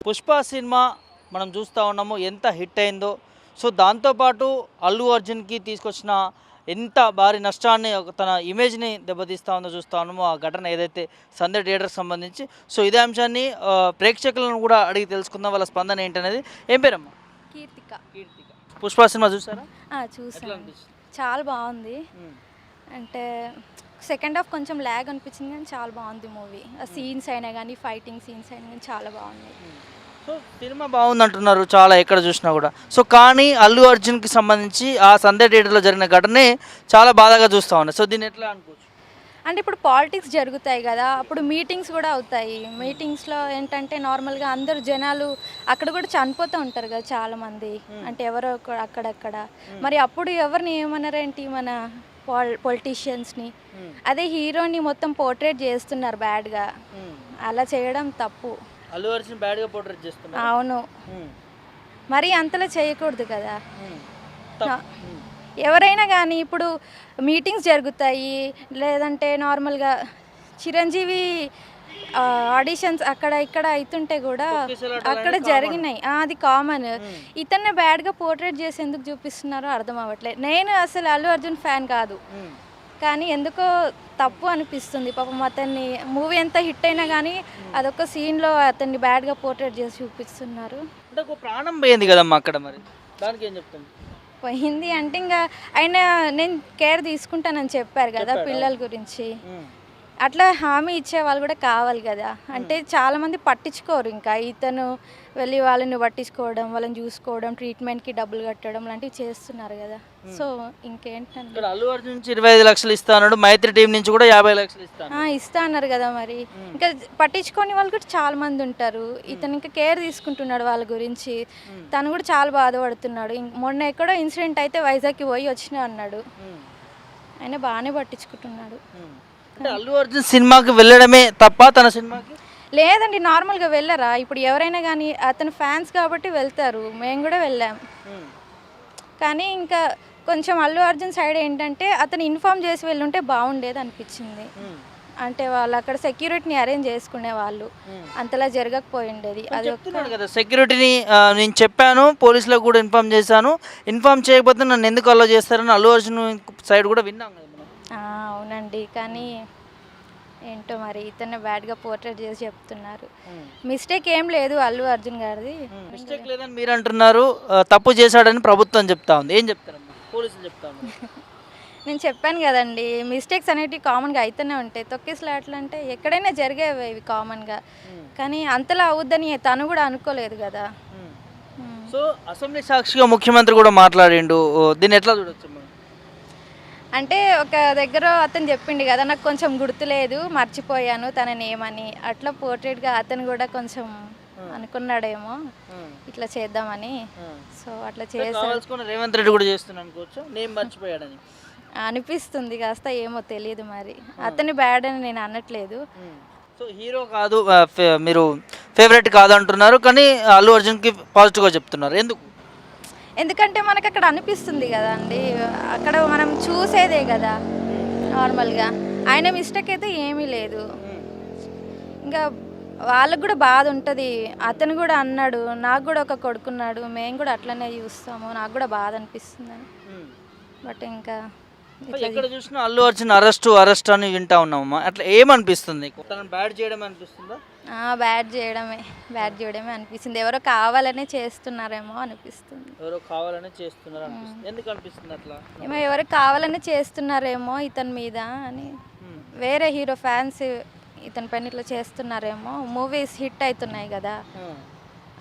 Pushpa cinema మనం చూస్తూ ఉన్నాము ఎంత హిట్ అయిందో. సో దాంతోపాటు అల్లు అర్జున్కి తీసుకొచ్చిన ఎంత భారీ నష్టాన్ని తన ఇమేజ్ని దెబ్బతీస్తూ ఉందో చూస్తూ ఉన్నాము. ఆ ఘటన ఏదైతే సంధ్య థియేటర్కి సంబంధించి. సో ఇదే అంశాన్ని ప్రేక్షకులను కూడా అడిగి తెలుసుకుందాం, వాళ్ళ స్పందన ఏంటనేది. ఏం పేరమ్మా? కీర్తిక. కీర్తిక. పుష్ప సినిమా చూసారా? చూసాను, చాలా బాగుంది. అంటే సెకండ్ హాఫ్ కొంచెం ల్యాగ్ అనిపించింది కానీ చాలా బాగుంది మూవీ. ఆ సీన్స్ అయినా కానీ ఫైటింగ్ సీన్స్ అయినా కానీ చాలా బాగున్నాయి. సో సినిమా బాగుంది అంటున్నారు చాలా, ఎక్కడ చూసినా కూడా. సో కానీ అల్లు అర్జున్కి సంబంధించి ఆ సంధ్య థియేటర్లో జరిగిన ఘటనే చాలా బాధగా చూస్తూ ఉన్నాయి. సో దీన్ని ఎట్లా అనుకోవచ్చు? అంటే ఇప్పుడు పాలిటిక్స్ జరుగుతాయి కదా, అప్పుడు మీటింగ్స్ కూడా అవుతాయి. మీటింగ్స్లో ఏంటంటే నార్మల్గా అందరు జనాలు అక్కడ కూడా చనిపోతూ ఉంటారు కదా చాలామంది, అంటే ఎవరో అక్కడక్కడ. మరి అప్పుడు ఎవరిని ఏమన్నారేంటి మన పొలిటీషియన్స్ని? అదే హీరోని మొత్తం పోర్ట్రేట్ చేస్తున్నారు బ్యాడ్గా. అలా చేయడం తప్పు. అల్లు అర్జున్ బ్యాడ్గా పోర్ట్రేట్ చేస్తున్నారు. అవును, మరి అంతలా చేయకూడదు కదా. ఎవరైనా కానీ ఇప్పుడు మీటింగ్స్ జరుగుతాయి, లేదంటే నార్మల్గా చిరంజీవి ఆడిషన్స్ అక్కడ ఇక్కడ అవుతుంటే కూడా అక్కడ జరిగినాయి, అది కామన్. ఇతన్ని బ్యాడ్గా పోర్ట్రేట్ చేసి ఎందుకు చూపిస్తున్నారో అర్థం అవ్వట్లేదు. నేను అసలు అల్లు అర్జున్ ఫ్యాన్ కాదు, కానీ ఎందుకో తప్పు అనిపిస్తుంది. పాపం అతన్ని మూవీ ఎంత హిట్ అయినా కానీ అదొక సీన్లో అతన్ని బ్యాడ్గా పోర్ట్రేట్ చేసి చూపిస్తున్నారు. అంటే ఒక ప్రాణం పోయింది కదమ్మా అక్కడ, మరి దానికి ఏం చెప్తాను? పోయింది అంటే ఇంకా ఆయన నేను కేర్ తీసుకుంటానని చెప్పారు కదా పిల్లల గురించి. అట్లా హామీ ఇచ్చే వాళ్ళు కూడా కావాలి కదా. అంటే చాలామంది పట్టించుకోరు, ఇంకా ఇతను వెళ్ళి వాళ్ళని పట్టించుకోవడం, వాళ్ళని చూసుకోవడం, ట్రీట్మెంట్కి డబ్బులు కట్టడం లాంటివి చేస్తున్నారు కదా. సో ఇంకేంటంటే అల్లు అర్జున్ నుంచి 25 లక్షలు ఇస్తాడు, మైత్రి టీం నుంచి కూడా 50 లక్షలు ఇస్తా అన్నారు కదా. మరి ఇంకా పట్టించుకొని వాళ్ళు కూడా చాలా మంది ఉంటారు. ఇతను ఇంకా కేర్ తీసుకుంటున్నాడు వాళ్ళ గురించి. తను కూడా చాలా బాధపడుతున్నాడు. మొన్న ఎక్కడో ఇన్సిడెంట్ అయితే వైజాగ్కి పోయి వచ్చినా అన్నాడు. ఆయన బాగానే పట్టించుకుంటున్నాడు. అంటే అల్లు అర్జున్ సినిమాకి వెళ్ళడమే తప్ప తన సినిమాకి లేదండి, నార్మల్గా వెళ్ళరా? ఇప్పుడు ఎవరైనా కానీ అతను ఫ్యాన్స్ కాబట్టి వెళ్తారు, మేము కూడా వెళ్ళాం. కానీ ఇంకా కొంచెం అల్లు అర్జున్ సైడ్ ఏంటంటే అతను ఇన్ఫామ్ చేసి వెళ్ళుంటే బాగుండేది అనిపించింది. అంటే వాళ్ళు అక్కడ సెక్యూరిటీని అరేంజ్ చేసుకునే వాళ్ళు, అంతలా జరగకపోయిండేది. అది కదా సెక్యూరిటీని నేను చెప్పాను, పోలీసులకు కూడా ఇన్ఫామ్ చేశాను, ఇన్ఫామ్ చేయకపోతే నన్ను ఎందుకు అలో చేస్తారని అల్లు అర్జున్ సైడ్ కూడా విన్నాం కదా. అవునండి, కానీ ఏంటో మరి ఇతన్ని బ్యాడ్గా పోర్ట్రేట్ చేసి చెప్తున్నారు. మిస్టేక్ ఏం లేదు అల్లు అర్జున్ గారిది. మిస్టేక్ లేదని మీరు అంటున్నారు, తప్పు చేశాడని ప్రభుత్వం చెప్తా ఉంది. ఏం చెప్తారమ్మా? పోలీసులు చెప్తా ఉన్నారు. నేను చెప్పాను కదండి, మిస్టేక్స్ అనేటివి కామన్గా అయితేనే ఉంటాయి. తొక్కిసలాట్లు అంటే ఎక్కడైనా జరిగేవి ఇవి కామన్గా, కానీ అంతలా అవుద్దని తను కూడా అనుకోలేదు కదా. సో అసెంబ్లీ సాక్షిగా ముఖ్యమంత్రి కూడా మాట్లాడిండు, దీన్ని ఎట్లా చూడొచ్చు? అంటే ఒక దగ్గర అతను చెప్పిండు కదా, నాకు కొంచెం గుర్తులేదు, మర్చిపోయాను తనని ఏమని. అట్లా పోర్ట్రేట్గా అతను కూడా కొంచెం అనుకున్నాడేమో ఇట్లా చేద్దామని. సో అట్లా చేస్తాను. రేవంత్ రెడ్డి కూడా చేస్తున్నాను అనుకోవచ్చు, నేను మర్చిపోయాడని అనిపిస్తుంది కాస్త, ఏమో తెలియదు. మరి అతని బ్యాడ్ అని నేను అనట్లేదు. సో హీరో కాదు, మీరు ఫేవరెట్ కాదు అంటున్నారు, కానీ అల్లు అర్జున్కి పాజిటివ్గా చెప్తున్నారు. ఎందుకంటే మనకు అక్కడ అనిపిస్తుంది కదా అండి, అక్కడ మనం చూసేదే కదా నార్మల్గా. ఆయన మిస్టేక్ అయితే ఏమీ లేదు. ఇంకా వాళ్ళకు కూడా బాధ ఉంటుంది. అతను కూడా అన్నాడు, నాకు కూడా ఒక కొడుకున్నాడు, మేము కూడా అట్లనే చూస్తాము, నాకు కూడా బాధ అనిపిస్తుందని. బట్ ఇంకా ఎక్కడ చూసినా అల్లు అర్జున్ అరెస్ట్ అని వింటా ఉన్నామమ్మా, అట్లా ఏమనిపిస్తుంది? బ్యాడ్ చేయడం అనిపిస్తుందా? బ్యాడ్ చేయడమే అనిపిస్తుంది. ఎవరో కావాలనే చేస్తున్నారేమో అనిపిస్తుంది. ఎందుకు అనిపిస్తుంది అట్లా? ఏమో ఎవరో కావాలనే చేస్తున్నారేమో ఇతని మీద అని, వేరే హీరో ఫ్యాన్స్ ఇతని పైన ఇట్లా చేస్తున్నారేమో. మూవీస్ హిట్ అవుతున్నాయి కదా,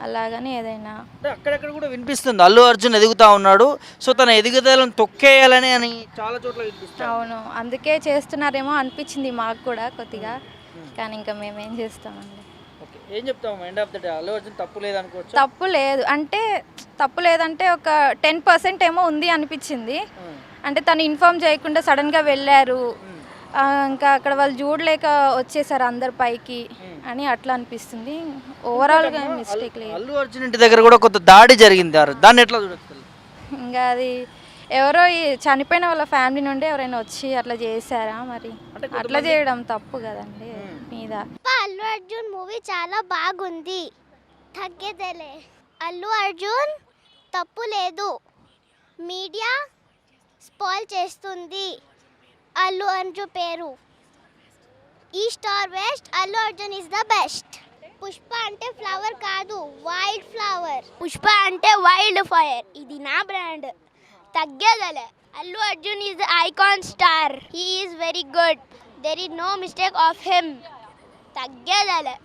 అలాగని ఏదైనా అక్కడక్కడ కూడా వినిపిస్తుంది అల్లు అర్జున్ ఎదుగుతా ఉన్నాడు, సో తన ఎదుగుదలను తొక్కేయాలని అని చాలా చోట్ల వినిపిస్తుంది. అవును, అందుకే చేస్తున్నారేమో అనిపించింది మాకు కూడా కొద్దిగా, కానీ ఇంకా మేమేం చేస్తామండి. ఏం చెప్తాము end of the day? Allu Arjun తప్పు లేదనుకోవచ్చు. తప్పు లేదంటే ఒక 10% ఏమో ఉంది అనిపించింది. అంటే తను ఇన్ఫామ్ చేయకుండా సడన్గా వెళ్ళారు, ఇంకా అక్కడ వాళ్ళు చూడలేక వచ్చేసారు అందరి పైకి అని అట్లా అనిపిస్తుంది. ఓవరాల్గా మిస్టేక్ లేదు. అల్లు అర్జున్ ఇంటి దగ్గర కూడా కొంత దాడి జరిగింది, దాన్ని ఎట్లా చూడొచ్చు? ఇంకా అది ఎవరో చనిపోయిన వాళ్ళ ఫ్యామిలీ నుండి ఎవరైనా వచ్చి అట్లా చేశారా? మరి అట్లా చేయడం తప్పు కదండి మీద. అల్లు అర్జున్ మూవీ చాలా బాగుంది. తగ్గేదేలే. అల్లు అర్జున్ తప్పు లేదు, మీడియా స్పాయిల్ చేస్తుంది అల్లు అర్జున్ పేరు. East or west, Allu Arjun is the best. Pushpa అంటే ఫ్లవర్ కాదు, వైల్డ్ ఫ్లవర్. పుష్ప అంటే వైల్డ్ ఫైర్, ఇది నా బ్రాండ్. తగ్గేదలే. Allu Arjun is icon star. He is very good. There is no mistake of him. తగ్గేదలే.